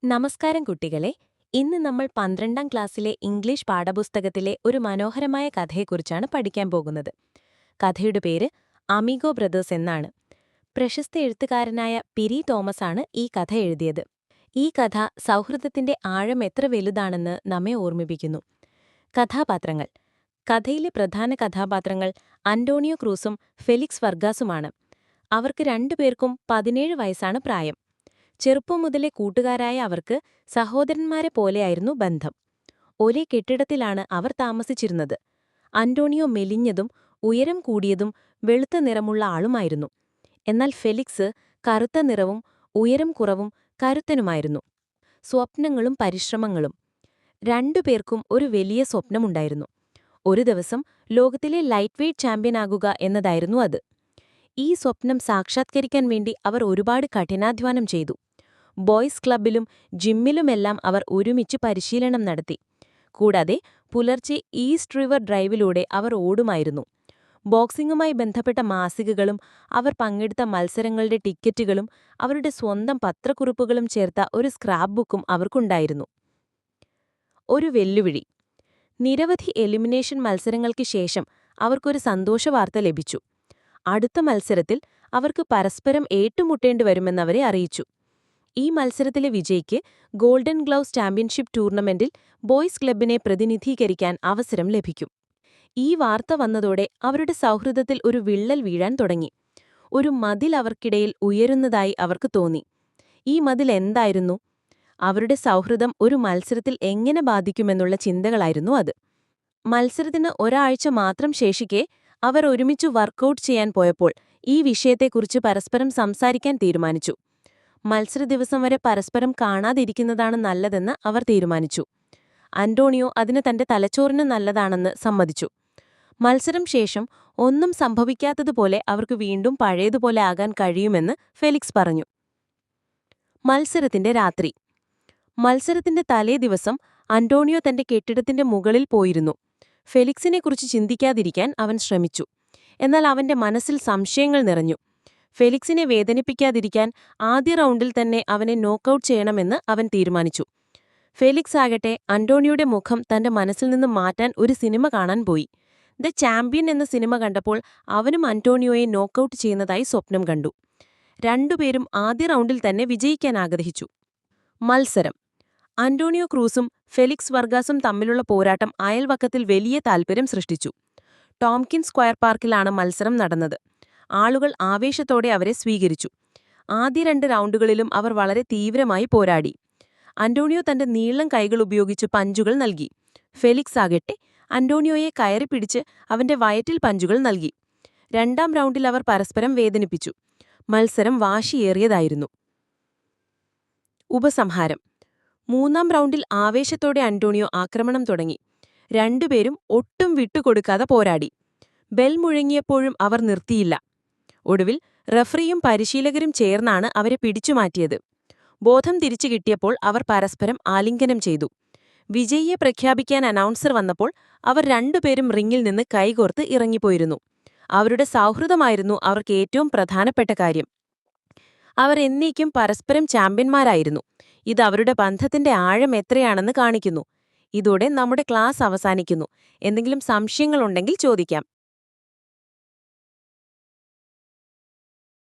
നമസ്കാരം കുട്ടികളെ. ഇന്ന് നമ്മൾ 12ാം ക്ലാസ്സിലെ ഇംഗ്ലീഷ് പാഠപുസ്തകത്തിലെ ഒരു മനോഹരമായ കഥയെക്കുറിച്ചാണ് പഠിക്കാൻ പോകുന്നത്. കഥയുടെ പേര് അമിഗോ ബ്രദേഴ്സ് എന്നാണ്. പ്രശസ്ത എഴുത്തുകാരനായ പിരി തോമസാണ് ഈ കഥ എഴുതിയത്. ഈ കഥ സൗഹൃദത്തിന്റെ ആഴം എത്ര വലുതാണെന്ന് നമ്മെ ഓർമ്മിപ്പിക്കുന്നു. കഥാപാത്രങ്ങൾ. കഥയിലെ പ്രധാന കഥാപാത്രങ്ങൾ അന്റോണിയോ ക്രൂസും ഫെലിക്സ് വർഗാസുമാണ്. അവർക്ക് രണ്ടുപേർക്കും 17 വയസ്സാണ് പ്രായം. ചെറുപ്പം മുതലേ കൂട്ടുകാരായ അവർക്ക് സഹോദരന്മാരെ പോലെയായിരുന്നു ബന്ധം. ഒരേ കെട്ടിടത്തിലാണ് അവർ താമസിച്ചിരുന്നത്. അന്റോണിയോ മെലിഞ്ഞതും ഉയരം കൂടിയതും വെളുത്ത നിറമുള്ള ആളുമായിരുന്നു. എന്നാൽ ഫെലിക്സ് കറുത്ത നിറവും ഉയരം കുറവും കരുത്തനുമായിരുന്നു. സ്വപ്നങ്ങളും പരിശ്രമങ്ങളും. രണ്ടുപേർക്കും ഒരു വലിയ സ്വപ്നമുണ്ടായിരുന്നു. ഒരു ദിവസം ലോകത്തിലെ ലൈറ്റ് വെയ്റ്റ് ചാമ്പ്യനാകുക എന്നതായിരുന്നു അത്. ഈ സ്വപ്നം സാക്ഷാത്കരിക്കാൻ വേണ്ടി അവർ ഒരുപാട് കഠിനാധ്വാനം ചെയ്തു. ബോയ്സ് ക്ലബ്ബിലും ജിമ്മിലുമെല്ലാം അവർ ഒരുമിച്ച് പരിശീലനം നടത്തി. കൂടാതെ പുലർച്ചെ ഈസ്റ്റ് റിവർ ഡ്രൈവിലൂടെ അവർ ഓടുമായിരുന്നു. ബോക്സിംഗുമായി ബന്ധപ്പെട്ട മാസികകളും അവർ പങ്കെടുത്ത മത്സരങ്ങളുടെ ടിക്കറ്റുകളും അവരുടെ സ്വന്തം പത്രക്കുറിപ്പുകളും ചേർത്ത ഒരു സ്ക്രാപ്പ് ബുക്കും അവർക്കുണ്ടായിരുന്നു. ഒരു വെല്ലുവിളി. നിരവധി എലിമിനേഷൻ മത്സരങ്ങൾക്ക് ശേഷം അവർക്കൊരു സന്തോഷവാർത്ത ലഭിച്ചു. അടുത്ത മത്സരത്തിൽ അവർക്ക് പരസ്പരം ഏറ്റുമുട്ടേണ്ടിവരുമെന്നവരെ അറിയിച്ചു. ഈ മത്സരത്തിലെ വിജയിക്ക് ഗോൾഡൻ ഗ്ലൗസ് ചാമ്പ്യൻഷിപ്പ് ടൂർണമെന്റിൽ ബോയ്സ് ക്ലബ്ബിനെ പ്രതിനിധീകരിക്കാൻ അവസരം ലഭിക്കും. ഈ വാർത്ത വന്നതോടെ അവരുടെ സൗഹൃദത്തിൽ ഒരു വിള്ളൽ വീഴാൻ തുടങ്ങി. ഒരു മതിൽ അവർക്കിടയിൽ ഉയരുന്നതായി അവർക്ക് തോന്നി. ഈ മതിൽ എന്തായിരുന്നു? അവരുടെ സൗഹൃദം ഒരു മത്സരത്തിൽ എങ്ങനെ ബാധിക്കുമെന്നുള്ള ചിന്തകളായിരുന്നു അത്. മത്സരത്തിന് ഒരാഴ്ച മാത്രം ശേഷിക്കെ അവർ ഒരുമിച്ച് വർക്കൗട്ട് ചെയ്യാൻ പോയപ്പോൾ ഈ വിഷയത്തെക്കുറിച്ച് പരസ്പരം സംസാരിക്കാൻ തീരുമാനിച്ചു. മത്സര ദിവസം വരെ പരസ്പരം കാണാതിരിക്കുന്നതാണ് നല്ലതെന്ന് അവർ തീരുമാനിച്ചു. അന്റോണിയോ അതിന് തന്റെ തലച്ചോറിന് നല്ലതാണെന്ന് സമ്മതിച്ചു. മത്സരം ശേഷം ഒന്നും സംഭവിക്കാത്തതുപോലെ അവർക്ക് വീണ്ടും പഴയതുപോലെ ആകാൻ കഴിയുമെന്ന് ഫെലിക്സ് പറഞ്ഞു. മത്സരത്തിന്റെ രാത്രി. മത്സരത്തിന്റെ തലേ ദിവസം അന്റോണിയോ തന്റെ കെട്ടിടത്തിന്റെ മുകളിൽ പോയിരുന്നു. ഫെലിക്സിനെക്കുറിച്ച് ചിന്തിക്കാതിരിക്കാൻ അവൻ ശ്രമിച്ചു. എന്നാൽ അവന്റെ മനസ്സിൽ സംശയങ്ങൾ നിറഞ്ഞു. ഫെലിക്സിനെ വേദനിപ്പിക്കാതിരിക്കാൻ ആദ്യ റൗണ്ടിൽ തന്നെ അവനെ നോക്കൌട്ട് ചെയ്യണമെന്ന് അവൻ തീരുമാനിച്ചു. ഫെലിക്സ് ആകട്ടെ അന്റോണിയോയുടെ മുഖം തന്റെ മനസ്സിൽ നിന്ന് മാറ്റാൻ ഒരു സിനിമ കാണാൻ പോയി. ദ ചാമ്പ്യൻ എന്ന സിനിമ കണ്ടപ്പോൾ അവനും അന്റോണിയോയെ നോക്കൌട്ട് ചെയ്യുന്നതായി സ്വപ്നം കണ്ടു. രണ്ടുപേരും ആദ്യ റൗണ്ടിൽ തന്നെ വിജയിക്കാൻ ആഗ്രഹിച്ചു. മത്സരം. അന്റോണിയോ ക്രൂസും ഫെലിക്സ് വർഗാസും തമ്മിലുള്ള പോരാട്ടം അയൽവക്കത്തിൽ വലിയ താൽപര്യം സൃഷ്ടിച്ചു. ടോംകിൻ സ്ക്വയർ പാർക്കിലാണ് മത്സരം നടന്നത്. ആളുകൾ ആവേശത്തോടെ അവരെ സ്വീകരിച്ചു. ആദ്യ 2 റൗണ്ടുകളിലും അവർ വളരെ തീവ്രമായി പോരാടി. അന്റോണിയോ തന്റെ നീളം കൈകൾ ഉപയോഗിച്ച് പഞ്ചുകൾ നൽകി. ഫെലിക്സ് ആകട്ടെ അന്റോണിയോയെ കയറിപ്പിടിച്ച് അവന്റെ വയറ്റിൽ പഞ്ചുകൾ നൽകി. 2ാം റൗണ്ടിൽ അവർ പരസ്പരം വേദനിപ്പിച്ചു. മത്സരം വാശിയേറിയതായിരുന്നു. ഉപസംഹാരം. 3ാം റൗണ്ടിൽ ആവേശത്തോടെ അന്റോണിയോ ആക്രമണം തുടങ്ങി. രണ്ടുപേരും ഒട്ടും വിട്ടുകൊടുക്കാതെ പോരാടി. ബെൽ മുഴങ്ങിയപ്പോഴും അവർ നിർത്തിയില്ല. ഒടുവിൽ റഫറിയും പരിശീലകരും ചേർന്നാണ് അവരെ പിടിച്ചുമാറ്റിയത്. ബോധം തിരിച്ചു കിട്ടിയപ്പോൾ അവർ പരസ്പരം ആലിംഗനം ചെയ്തു. വിജയിയെ പ്രഖ്യാപിക്കാൻ അനൗൺസർ വന്നപ്പോൾ അവർ രണ്ടുപേരും റിങ്ങിൽ നിന്ന് കൈകോർത്ത് ഇറങ്ങിപ്പോയിരുന്നു. അവരുടെ സൗഹൃദമായിരുന്നു അവർക്ക് ഏറ്റവും പ്രധാനപ്പെട്ട കാര്യം. അവർ എന്നേക്കും പരസ്പരം ചാമ്പ്യന്മാരായിരുന്നു. ഇത് അവരുടെ ബന്ധത്തിന്റെ ആഴം എത്രയാണെന്ന് കാണിക്കുന്നു. ഇതോടെ നമ്മുടെ ക്ലാസ് അവസാനിക്കുന്നു. എന്തെങ്കിലും സംശയങ്ങളുണ്ടെങ്കിൽ ചോദിക്കാം.